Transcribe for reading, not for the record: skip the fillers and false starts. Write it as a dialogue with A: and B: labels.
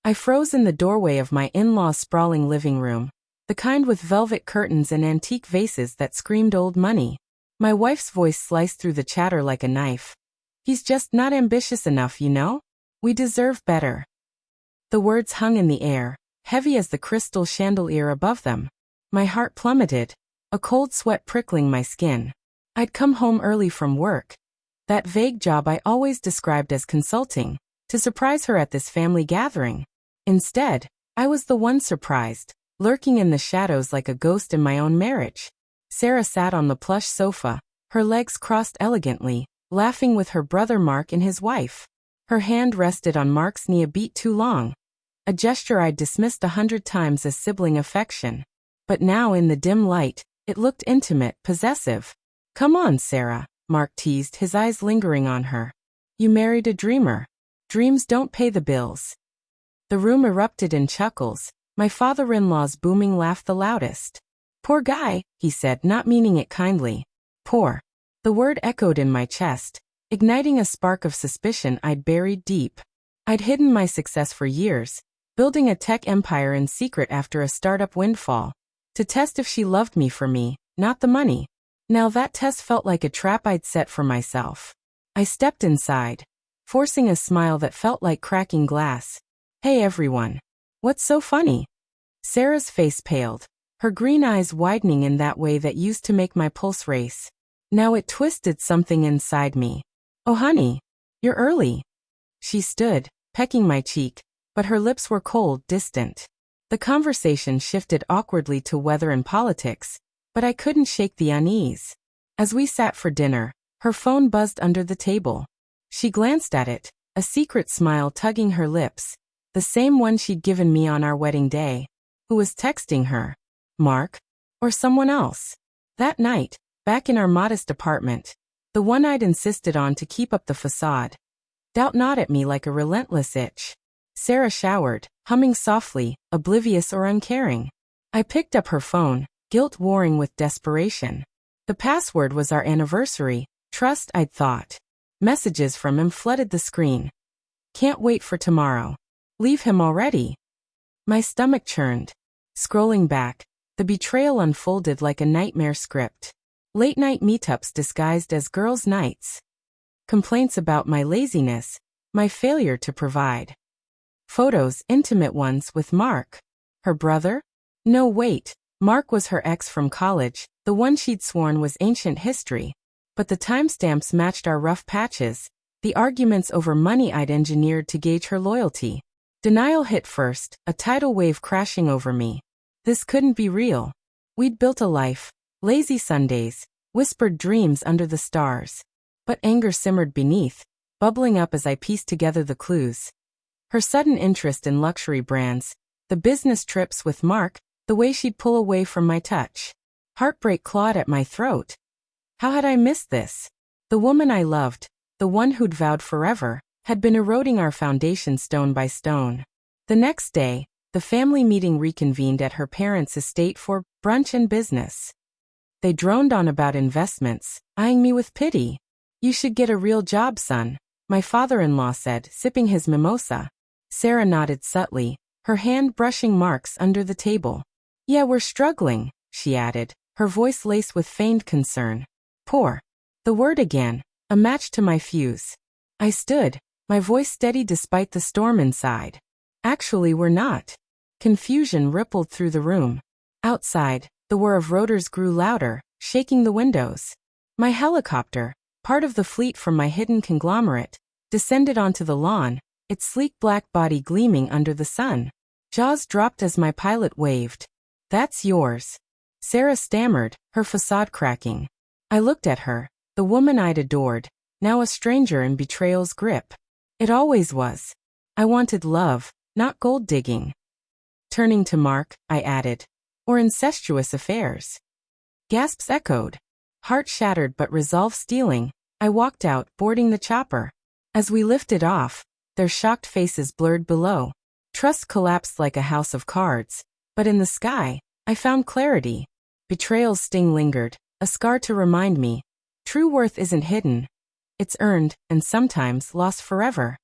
A: I froze in the doorway of my in-laws' sprawling living room, the kind with velvet curtains and antique vases that screamed old money. My wife's voice sliced through the chatter like a knife. He's just not ambitious enough, you know? We deserve better. The words hung in the air, heavy as the crystal chandelier above them. My heart plummeted, a cold sweat prickling my skin. I'd come home early from work, that vague job I always described as consulting, to surprise her at this family gathering. Instead, I was the one surprised, lurking in the shadows like a ghost in my own marriage. Sarah sat on the plush sofa, her legs crossed elegantly, laughing with her brother Mark and his wife. Her hand rested on Mark's knee a beat too long, a gesture I'd dismissed 100 times as sibling affection. But now in the dim light, it looked intimate, possessive. "Come on, Sarah," Mark teased, his eyes lingering on her. "You married a dreamer. Dreams don't pay the bills." The room erupted in chuckles, my father-in-law's booming laugh the loudest. "Poor guy," he said, not meaning it kindly. Poor. The word echoed in my chest, igniting a spark of suspicion I'd buried deep. I'd hidden my success for years, building a tech empire in secret after a startup windfall, to test if she loved me for me, not the money. Now that test felt like a trap I'd set for myself. I stepped inside, forcing a smile that felt like cracking glass. "Hey everyone. What's so funny?" Sarah's face paled, her green eyes widening in that way that used to make my pulse race. Now it twisted something inside me. "Oh honey, you're early." She stood, pecking my cheek, but her lips were cold, distant. The conversation shifted awkwardly to weather and politics, but I couldn't shake the unease. As we sat for dinner, her phone buzzed under the table. She glanced at it, a secret smile tugging her lips, the same one she'd given me on our wedding day. Who was texting her? Mark? Or someone else? That night, back in our modest apartment, the one I'd insisted on to keep up the facade. Doubt gnawed at me like a relentless itch. Sarah showered, humming softly, oblivious or uncaring. I picked up her phone, guilt warring with desperation. The password was our anniversary, trust I'd thought. Messages from him flooded the screen. "Can't wait for tomorrow. Leave him already." My stomach churned. Scrolling back, the betrayal unfolded like a nightmare script. Late-night meetups disguised as girls' nights. Complaints about my laziness, my failure to provide. Photos, intimate ones, with Mark. Her brother? No, wait. Mark was her ex from college, the one she'd sworn was ancient history. But the timestamps matched our rough patches, the arguments over money I'd engineered to gauge her loyalty. Denial hit first, a tidal wave crashing over me. This couldn't be real. We'd built a life, lazy Sundays, whispered dreams under the stars. But anger simmered beneath, bubbling up as I pieced together the clues. Her sudden interest in luxury brands, the business trips with Mark, the way she'd pull away from my touch. Heartbreak clawed at my throat. How had I missed this? The woman I loved, the one who'd vowed forever, had been eroding our foundation stone by stone. The next day, the family meeting reconvened at her parents' estate for brunch and business. They droned on about investments, eyeing me with pity. "You should get a real job, son," my father-in-law said, sipping his mimosa. Sarah nodded subtly, her hand brushing marks under the table. "Yeah, we're struggling," she added, her voice laced with feigned concern. "Poor." The word again, a match to my fuse. I stood, my voice steady despite the storm inside. "Actually, we're not." Confusion rippled through the room. Outside, the whir of rotors grew louder, shaking the windows. My helicopter, part of the fleet from my hidden conglomerate, descended onto the lawn, its sleek black body gleaming under the sun. Jaws dropped as my pilot waved. "That's yours." Sarah stammered, her facade cracking. I looked at her, the woman I'd adored, now a stranger in betrayal's grip. It always was. I wanted love, not gold digging. Turning to Mark, I added, "Or incestuous affairs." Gasps echoed. Heart shattered but resolve stealing, I walked out, boarding the chopper. As we lifted off, their shocked faces blurred below. Trust collapsed like a house of cards, but in the sky, I found clarity. Betrayal's sting lingered, a scar to remind me. True worth isn't hidden. It's earned, and sometimes lost forever.